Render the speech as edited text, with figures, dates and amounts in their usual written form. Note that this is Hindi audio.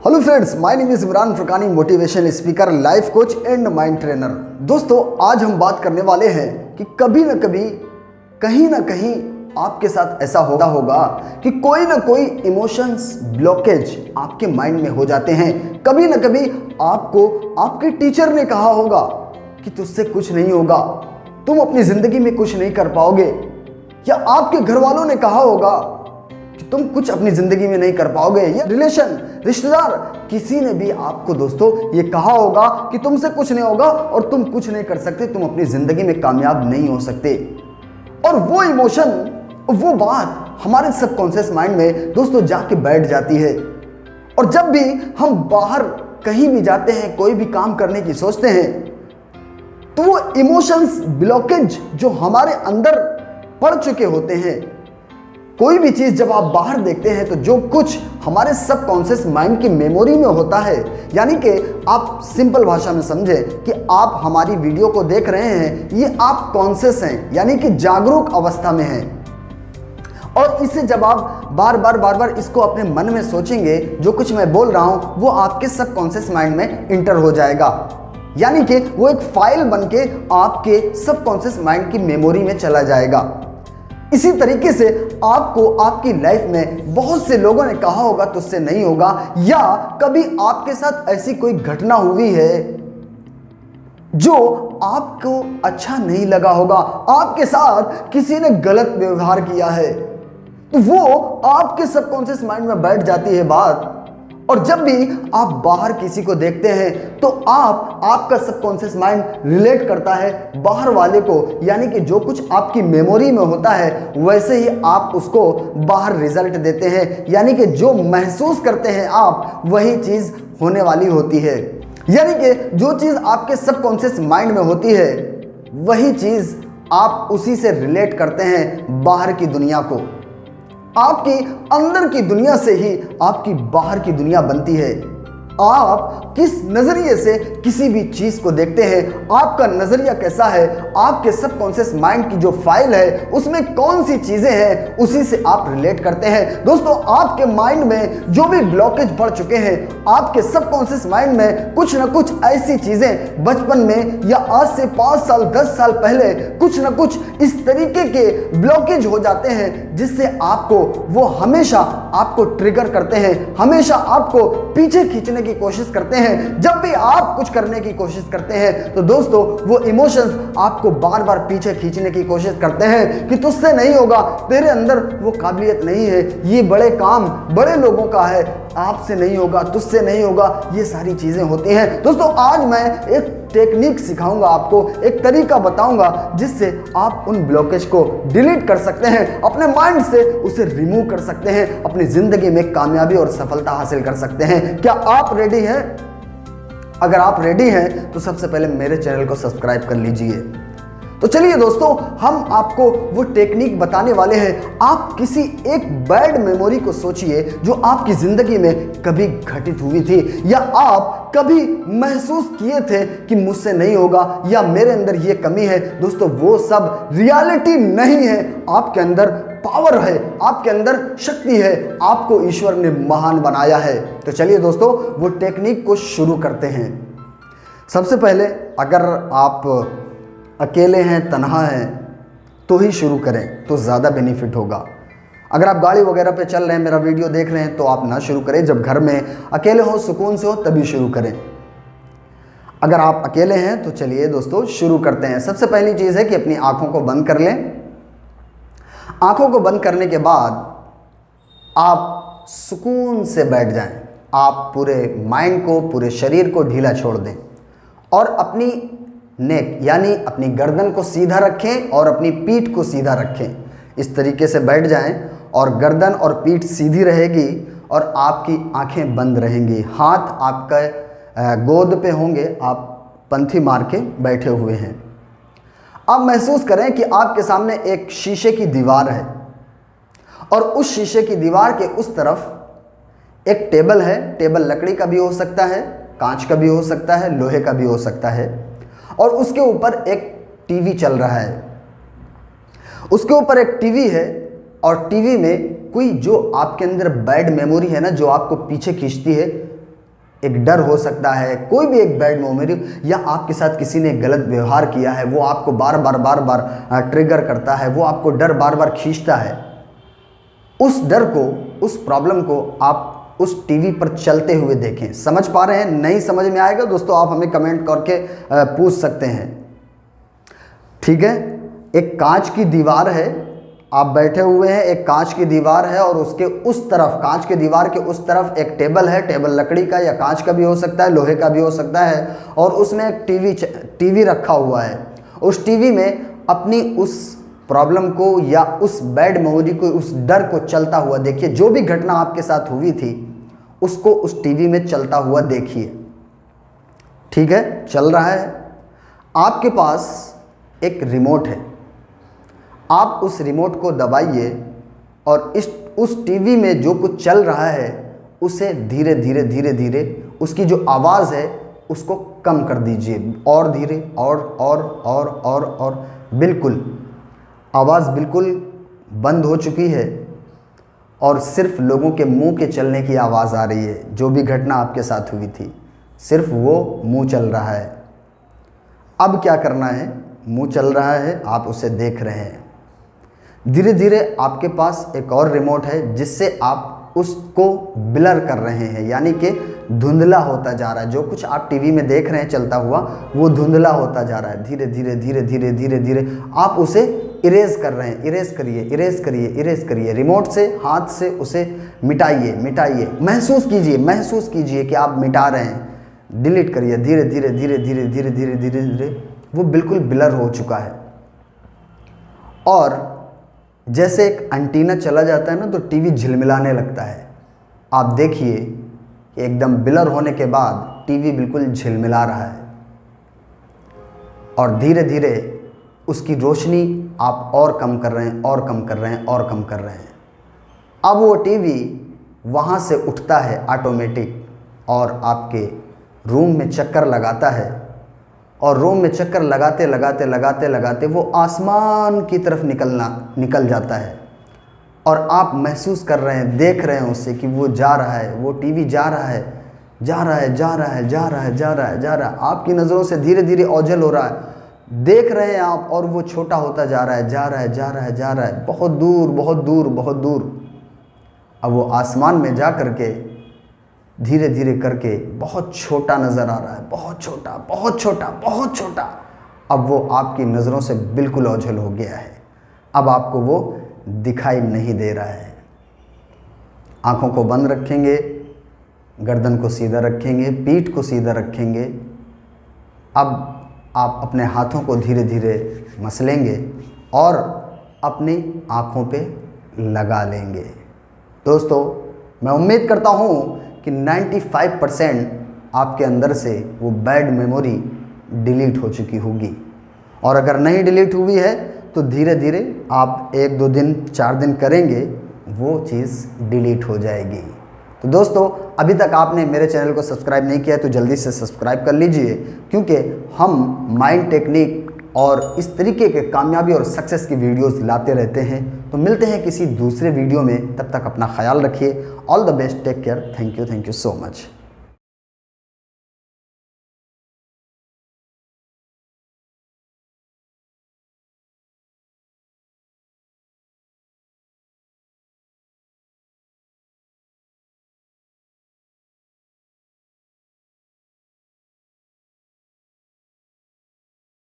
Hello friends, my name is Imran Farkani, motivation speaker, life coach and mind trainer. दोस्तों, आज हम बात करने वाले हैं कि कभी ना कभी कहीं ना कहीं आपके साथ ऐसा होगा कि कोई ना कोई इमोशंस ब्लॉकेज आपके माइंड में हो जाते हैं। कभी ना कभी आपको आपके टीचर ने कहा होगा कि तुझसे कुछ नहीं होगा, तुम अपनी जिंदगी में कुछ नहीं कर पाओगे, या आपके घर वालों ने कहा होगा कि तुम कुछ अपनी जिंदगी में नहीं कर पाओगे, या रिश्तेदार किसी ने भी आपको दोस्तों ये कहा होगा कि तुमसे कुछ नहीं होगा और तुम कुछ नहीं कर सकते, तुम अपनी जिंदगी में कामयाब नहीं हो सकते। और वो इमोशन, वो बात हमारे सबकॉन्शियस माइंड में दोस्तों जाके बैठ जाती है। और जब भी हम बाहर कहीं भी जाते हैं, कोई भी काम करने की सोचते हैं, तो वो इमोशंस ब्लॉकेज जो हमारे अंदर पड़ चुके होते हैं, कोई भी चीज जब आप बाहर देखते हैं तो जो कुछ हमारे सबकॉन्शियस माइंड की मेमोरी में होता है, यानी कि आप सिंपल भाषा में समझें कि आप हमारी वीडियो को देख रहे हैं, ये आप कॉन्शियस हैं, यानी कि जागरूक अवस्था में हैं। और इसे जब आप बार बार इसको अपने मन में सोचेंगे, जो कुछ मैं बोल रहा हूं वो आपके सबकॉन्शियस माइंड में इंटर हो जाएगा, यानी कि वो एक फाइल बन के आपके सबकॉन्शियस माइंड की मेमोरी में चला जाएगा। इसी तरीके से आपको आपकी लाइफ में बहुत से लोगों ने कहा होगा तुझसे नहीं होगा, या कभी आपके साथ ऐसी कोई घटना हुई है जो आपको अच्छा नहीं लगा होगा, आपके साथ किसी ने गलत व्यवहार किया है, तो वो आपके सबकॉन्शियस माइंड में बैठ जाती है बात। और जब भी आप बाहर किसी को देखते हैं तो आपका सबकॉन्शियस माइंड रिलेट करता है बाहर वाले को, यानी कि जो कुछ आपकी मेमोरी में होता है वैसे ही आप उसको बाहर रिजल्ट देते हैं, यानी कि जो महसूस करते हैं आप वही चीज़ होने वाली होती है। यानी कि जो चीज़ आपके सबकॉन्शियस माइंड में होती है वही चीज़ आप उसी से रिलेट करते हैं बाहर की दुनिया को। आपकी अंदर की दुनिया से ही आपकी बाहर की दुनिया बनती है। आप किस नजरिए से किसी भी चीज को देखते हैं, आपका नजरिया कैसा है, आपके सबकॉन्शियस माइंड की जो फाइल है उसमें कौन सी चीजें हैं, उसी से आप रिलेट करते हैं। दोस्तों, आपके माइंड में जो भी ब्लॉकेज पड़ चुके हैं, आपके सबकॉन्शियस माइंड में कुछ ना कुछ ऐसी चीजें बचपन में या आज से 5 साल 10 साल पहले कुछ ना कुछ इस तरीके के ब्लॉकेज हो जाते हैं जिससे आपको वो हमेशा आपको ट्रिगर करते हैं, हमेशा आपको पीछे खींचने की कोशिश करते हैं। जब भी आप कुछ करने की कोशिश करते हैं तो दोस्तों वो इमोशंस आपको बार बार पीछे खींचने की कोशिश करते हैं कि तुझसे नहीं होगा, तेरे अंदर वो काबिलियत नहीं है, ये बड़े काम बड़े लोगों का है, आपसे नहीं होगा, तुझसे नहीं होगा, ये सारी चीजें होती हैं। दोस्तों, आज मैं एक टेक्निक सिखाऊंगा आपको, एक तरीका बताऊंगा जिससे आप उन ब्लॉकेज को डिलीट कर सकते हैं, अपने माइंड से उसे रिमूव कर सकते हैं, अपनी जिंदगी में कामयाबी और सफलता हासिल कर सकते हैं। क्या आप रेडी हैं? अगर आप रेडी हैं तो सबसे पहले मेरे चैनल को सब्सक्राइब कर लीजिए। तो चलिए दोस्तों, हम आपको वो टेक्निक बताने वाले हैं। आप किसी एक बैड मेमोरी को सोचिए जो आपकी जिंदगी में कभी घटित हुई थी, या आप कभी महसूस किए थे कि मुझसे नहीं होगा या मेरे अंदर ये कमी है। दोस्तों, वो सब रियलिटी नहीं है, आपके अंदर पावर है, आपके अंदर शक्ति है, आपको ईश्वर ने महान बनाया है। तो चलिए दोस्तों, वो टेक्निक को शुरू करते हैं। सबसे पहले, अगर आप अकेले हैं, तन्हा हैं, तो ही शुरू करें तो ज़्यादा बेनिफिट होगा। अगर आप गाड़ी वगैरह पे चल रहे हैं, मेरा वीडियो देख रहे हैं, तो आप ना शुरू करें। जब घर में अकेले हो, सुकून से हो, तभी शुरू करें। अगर आप अकेले हैं तो चलिए दोस्तों शुरू करते हैं। सबसे पहली चीज़ है कि अपनी आंखों को बंद कर लें। आंखों को बंद करने के बाद आप सुकून से बैठ जाएं। आप पूरे माइंड को, पूरे शरीर को ढीला छोड़ दें और अपनी नेक यानी अपनी गर्दन को सीधा रखें और अपनी पीठ को सीधा रखें। इस तरीके से बैठ जाएं और गर्दन और पीठ सीधी रहेगी और आपकी आंखें बंद रहेंगी। हाथ आपका गोद पे होंगे, आप पंथी मार के बैठे हुए हैं। आप महसूस करें कि आपके सामने एक शीशे की दीवार है और उस शीशे की दीवार के उस तरफ एक टेबल है। टेबल लकड़ी का भी हो सकता है, कांच का भी हो सकता है, लोहे का भी हो सकता है, और उसके ऊपर एक टीवी चल रहा है। उसके ऊपर एक टीवी है और टीवी में कोई जो आपके अंदर बैड मेमोरी है ना, जो आपको पीछे खींचती है, एक डर हो सकता है, कोई भी एक बैड मेमोरी, या आपके साथ किसी ने गलत व्यवहार किया है, वो आपको बार बार ट्रिगर करता है, वो आपको डर बार बार खींचता है। उस डर को, उस प्रॉब्लम को आप उस टीवी पर चलते हुए देखें। समझ पा रहे हैं? नहीं समझ में आएगा दोस्तों, आप हमें कमेंट करके पूछ सकते हैं, ठीक है। एक कांच की दीवार है, आप बैठे हुए हैं, एक कांच की दीवार है और उसके उस तरफ, कांच के दीवार के उस तरफ एक टेबल है। टेबल लकड़ी का या कांच का भी हो सकता है, लोहे का भी हो सकता है, और उसमें एक टीवी रखा हुआ है। उस टीवी में अपनी उस प्रॉब्लम को या उस बैड मेमोरी को, उस डर को चलता हुआ देखिए। जो भी घटना आपके साथ हुई थी उसको उस टीवी में चलता हुआ देखिए, ठीक है। चल रहा है। आपके पास एक रिमोट है, आप उस रिमोट को दबाइए और उस टीवी में जो कुछ चल रहा है उसे धीरे धीरे धीरे धीरे उसकी जो आवाज़ है उसको कम कर दीजिए, और धीरे, और बिल्कुल आवाज़ बिल्कुल बंद हो चुकी है और सिर्फ लोगों के मुंह के चलने की आवाज़ आ रही है। जो भी घटना आपके साथ हुई थी सिर्फ वो मुंह चल रहा है। अब क्या करना है? मुंह चल रहा है, आप उसे देख रहे हैं। धीरे धीरे आपके पास एक और रिमोट है जिससे आप उसको ब्लर कर रहे हैं, यानी कि धुंधला होता जा रहा है। जो कुछ आप टीवी में देख रहे हैं चलता हुआ वो धुंधला होता जा रहा है। धीरे धीरे धीरे धीरे धीरे धीरे आप उसे इरेज कर रहे हैं। इरेज करिए, इरेज करिए, इरेज करिए। रिमोट से, हाथ से उसे मिटाइए, मिटाइए। महसूस कीजिए, महसूस कीजिए कि आप मिटा रहे हैं। डिलीट करिए धीरे धीरे धीरे धीरे धीरे धीरे धीरे धीरे। वो बिल्कुल ब्लर हो चुका है। और जैसे एक एंटीना चला जाता है ना तो टीवी झिलमिलाने लगता है। आप देखिए कि एकदम ब्लर होने के बाद टीवी बिल्कुल झिलमिला रहा है और धीरे धीरे उसकी रोशनी आप और कम कर रहे हैं, और कम कर रहे हैं, और कम कर रहे हैं। अब वो टीवी वहाँ से उठता है ऑटोमेटिक और आपके रूम में चक्कर लगाता है, और रूम में चक्कर लगाते लगाते लगाते लगाते वो आसमान की तरफ निकल जाता है। और आप महसूस कर रहे हैं, देख रहे हैं उससे कि वो जा रहा है, वो टीवी जा रहा है, जा रहा है, जा रहा है, जा रहा है, जा रहा है, जा रहा है। आपकी नज़रों से धीरे धीरे ओझल हो रहा है, देख रहे हैं आप, और वो छोटा होता जा रहा है, जा रहा है, जा रहा है, जा रहा है, बहुत दूर, बहुत दूर, बहुत दूर। अब वो आसमान में जा करके धीरे धीरे करके बहुत छोटा नज़र आ रहा है, बहुत छोटा, बहुत छोटा, बहुत छोटा। अब वो आपकी नज़रों से बिल्कुल ओझल हो गया है। अब आपको वो दिखाई नहीं दे रहा है। आँखों को बंद रखेंगे, गर्दन को सीधा रखेंगे, पीठ को सीधा रखेंगे। अब आप अपने हाथों को धीरे धीरे मसलेंगे और अपनी आँखों पे लगा लेंगे। दोस्तों, मैं उम्मीद करता हूँ कि 95% आपके अंदर से वो बैड मेमोरी डिलीट हो चुकी होगी। और अगर नहीं डिलीट हुई है तो धीरे धीरे आप 1-2 दिन, 4 दिन करेंगे, वो चीज़ डिलीट हो जाएगी। तो दोस्तों, अभी तक आपने मेरे चैनल को सब्सक्राइब नहीं किया है तो जल्दी से सब्सक्राइब कर लीजिए, क्योंकि हम माइंड टेक्निक और इस तरीके के कामयाबी और सक्सेस की वीडियोस लाते रहते हैं। तो मिलते हैं किसी दूसरे वीडियो में, तब तक अपना ख्याल रखिए। All the best, take care, thank you so much.